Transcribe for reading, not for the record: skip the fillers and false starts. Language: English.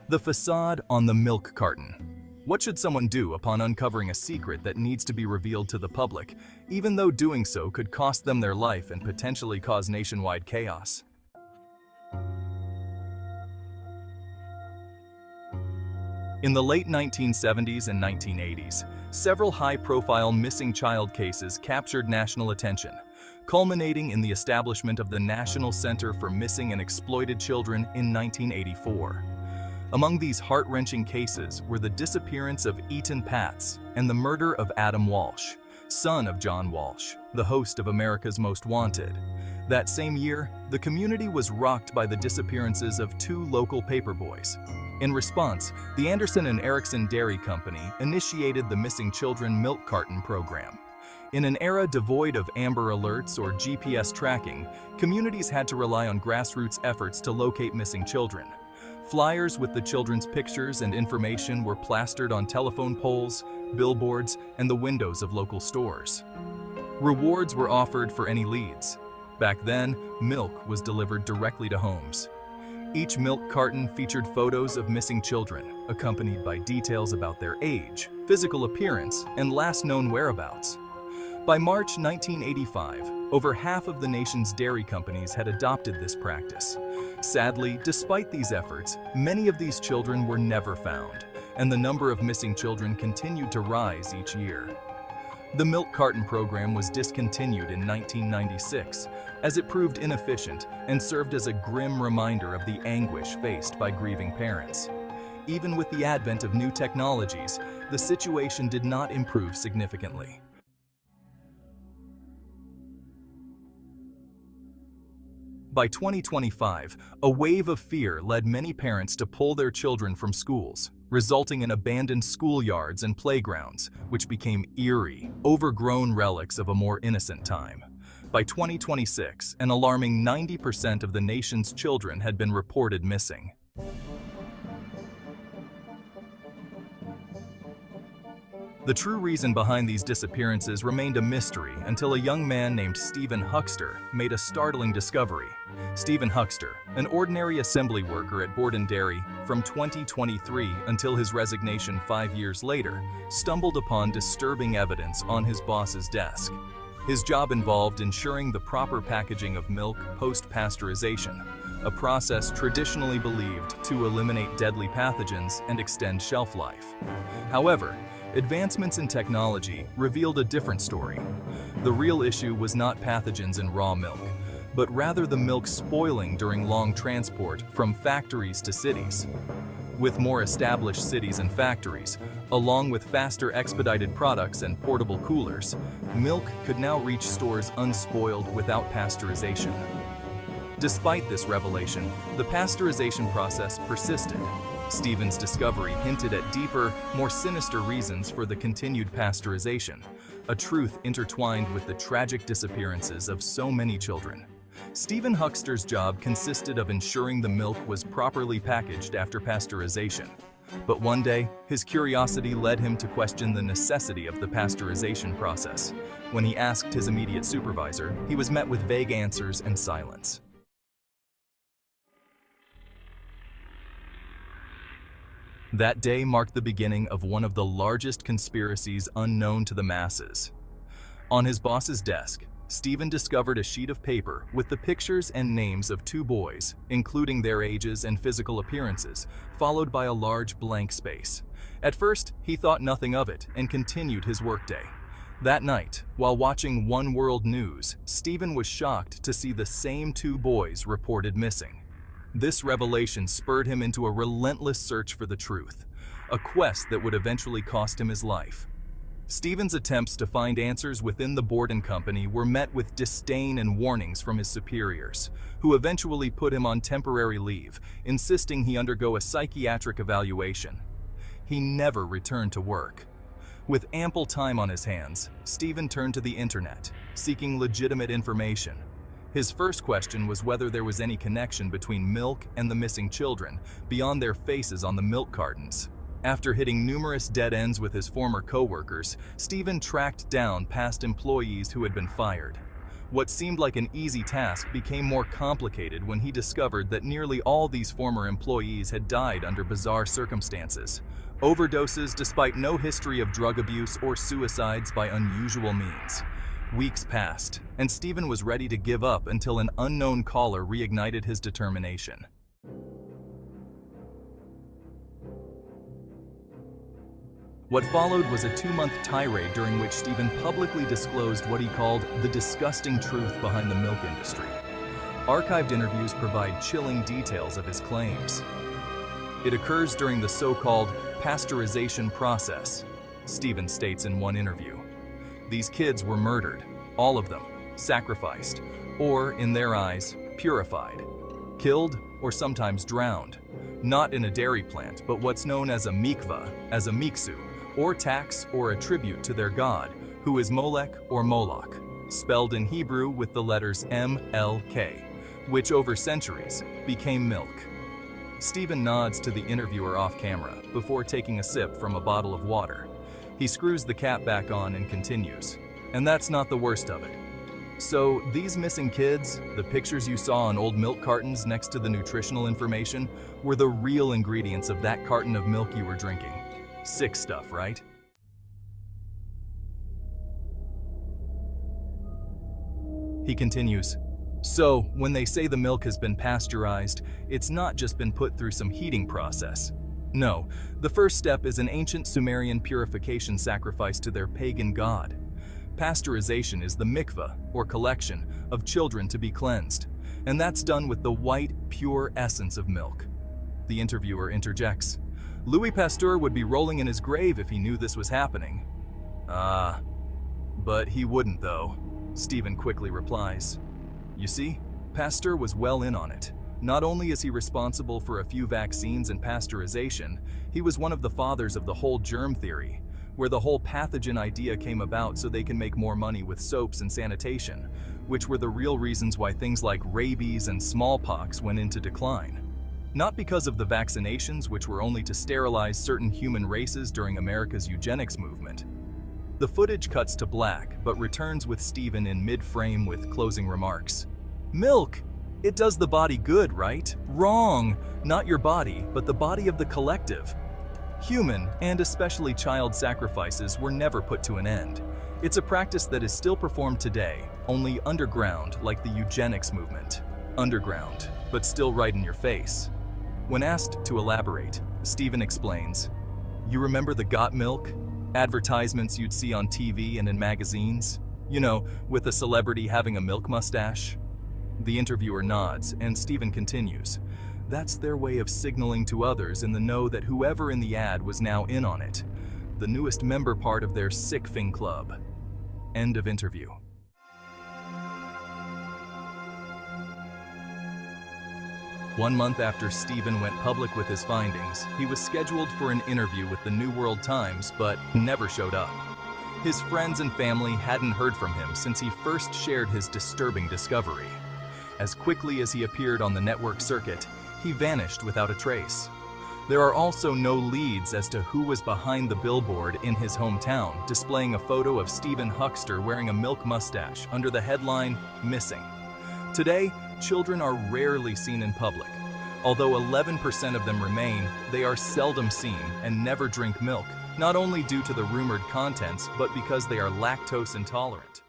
The facade on the milk carton. What should someone do upon uncovering a secret that needs to be revealed to the public, even though doing so could cost them their life and potentially cause nationwide chaos? In the late 1970s and 1980s, several high-profile missing child cases captured national attention, culminating in the establishment of the National Center for Missing and Exploited Children in 1984. Among these heart-wrenching cases were the disappearance of Eaton Patz and the murder of Adam Walsh, son of John Walsh, the host of America's Most Wanted. That same year, the community was rocked by the disappearances of two local paperboys. In response, the Anderson and Erickson Dairy Company initiated the Missing Children Milk Carton program. In an era devoid of Amber Alerts or GPS tracking, communities had to rely on grassroots efforts to locate missing children. Flyers with the children's pictures and information were plastered on telephone poles, billboards, and the windows of local stores. Rewards were offered for any leads. Back then, milk was delivered directly to homes. Each milk carton featured photos of missing children, accompanied by details about their age, physical appearance, and last known whereabouts. By March 1985, over half of the nation's dairy companies had adopted this practice. Sadly, despite these efforts, many of these children were never found, and the number of missing children continued to rise each year. The milk carton program was discontinued in 1996, as it proved inefficient and served as a grim reminder of the anguish faced by grieving parents. Even with the advent of new technologies, the situation did not improve significantly. By 2025, a wave of fear led many parents to pull their children from schools, resulting in abandoned schoolyards and playgrounds, which became eerie, overgrown relics of a more innocent time. By 2026, an alarming 90% of the nation's children had been reported missing. The true reason behind these disappearances remained a mystery until a young man named Stephen Huxter made a startling discovery. Stephen Huxter, an ordinary assembly worker at Borden Dairy, from 2023 until his resignation 5 years later, stumbled upon disturbing evidence on his boss's desk. His job involved ensuring the proper packaging of milk post-pasteurization, a process traditionally believed to eliminate deadly pathogens and extend shelf life. However, advancements in technology revealed a different story. The real issue was not pathogens in raw milk, but rather the milk spoiling during long transport from factories to cities. With more established cities and factories, along with faster expedited products and portable coolers, milk could now reach stores unspoiled without pasteurization. Despite this revelation, the pasteurization process persisted. Stephen's discovery hinted at deeper, more sinister reasons for the continued pasteurization, a truth intertwined with the tragic disappearances of so many children. Stephen Huxter's job consisted of ensuring the milk was properly packaged after pasteurization. But one day, his curiosity led him to question the necessity of the pasteurization process. When he asked his immediate supervisor, he was met with vague answers and silence. That day marked the beginning of one of the largest conspiracies unknown to the masses. On his boss's desk, Stephen discovered a sheet of paper with the pictures and names of two boys, including their ages and physical appearances, followed by a large blank space. At first, he thought nothing of it and continued his workday. That night, while watching One World News, Stephen was shocked to see the same two boys reported missing. This revelation spurred him into a relentless search for the truth, a quest that would eventually cost him his life. Stephen's attempts to find answers within the Borden Company were met with disdain and warnings from his superiors, who eventually put him on temporary leave, insisting he undergo a psychiatric evaluation. He never returned to work. With ample time on his hands, Stephen turned to the internet, seeking legitimate information. His first question was whether there was any connection between milk and the missing children, beyond their faces on the milk cartons. After hitting numerous dead ends with his former co-workers, Stephen tracked down past employees who had been fired. What seemed like an easy task became more complicated when he discovered that nearly all these former employees had died under bizarre circumstances. Overdoses despite no history of drug abuse or suicides by unusual means. Weeks passed, and Stephen was ready to give up until an unknown caller reignited his determination. What followed was a 2-month tirade during which Stephen publicly disclosed what he called the disgusting truth behind the milk industry. Archived interviews provide chilling details of his claims. It occurs during the so-called pasteurization process, Stephen states in one interview. These kids were murdered, all of them, sacrificed, or, in their eyes, purified, killed or sometimes drowned, not in a dairy plant, but what's known as a mikvah, as a miksu, or tax or a tribute to their god, who is Molech or Moloch, spelled in Hebrew with the letters M-L-K, which over centuries became milk. Stephen nods to the interviewer off camera before taking a sip from a bottle of water. He screws the cap back on and continues. And that's not the worst of it. So these missing kids, the pictures you saw on old milk cartons next to the nutritional information, were the real ingredients of that carton of milk you were drinking. Sick stuff, right? He continues. So, when they say the milk has been pasteurized, it's not just been put through some heating process. No, the first step is an ancient Sumerian purification sacrifice to their pagan god. Pasteurization is the mikvah, or collection, of children to be cleansed, and that's done with the white, pure essence of milk. The interviewer interjects. Louis Pasteur would be rolling in his grave if he knew this was happening. But he wouldn't though, Stephen quickly replies. You see, Pasteur was well in on it. Not only is he responsible for a few vaccines and pasteurization, he was one of the fathers of the whole germ theory, where the whole pathogen idea came about so they can make more money with soaps and sanitation, which were the real reasons why things like rabies and smallpox went into decline. Not because of the vaccinations, which were only to sterilize certain human races during America's eugenics movement. The footage cuts to black, but returns with Stephen in mid-frame with closing remarks. Milk! It does the body good, right? Wrong! Not your body, but the body of the collective. Human, and especially child sacrifices, were never put to an end. It's a practice that is still performed today, only underground, like the eugenics movement. Underground, but still right in your face. When asked to elaborate, Stephen explains, You remember the got milk? Advertisements you'd see on TV and in magazines? You know, with a celebrity having a milk mustache? The interviewer nods, and Stephen continues. That's their way of signaling to others in the know that whoever in the ad was now in on it. The newest member part of their sick-fing club. End of interview. One month after Stephen went public with his findings, he was scheduled for an interview with the New World Times, but never showed up. His friends and family hadn't heard from him since he first shared his disturbing discovery. As quickly as he appeared on the network circuit, he vanished without a trace. There are also no leads as to who was behind the billboard in his hometown, displaying a photo of Stephen Huckster wearing a milk mustache under the headline, Missing. Today, children are rarely seen in public. Although 11% of them remain, they are seldom seen and never drink milk, not only due to the rumored contents, but because they are lactose intolerant.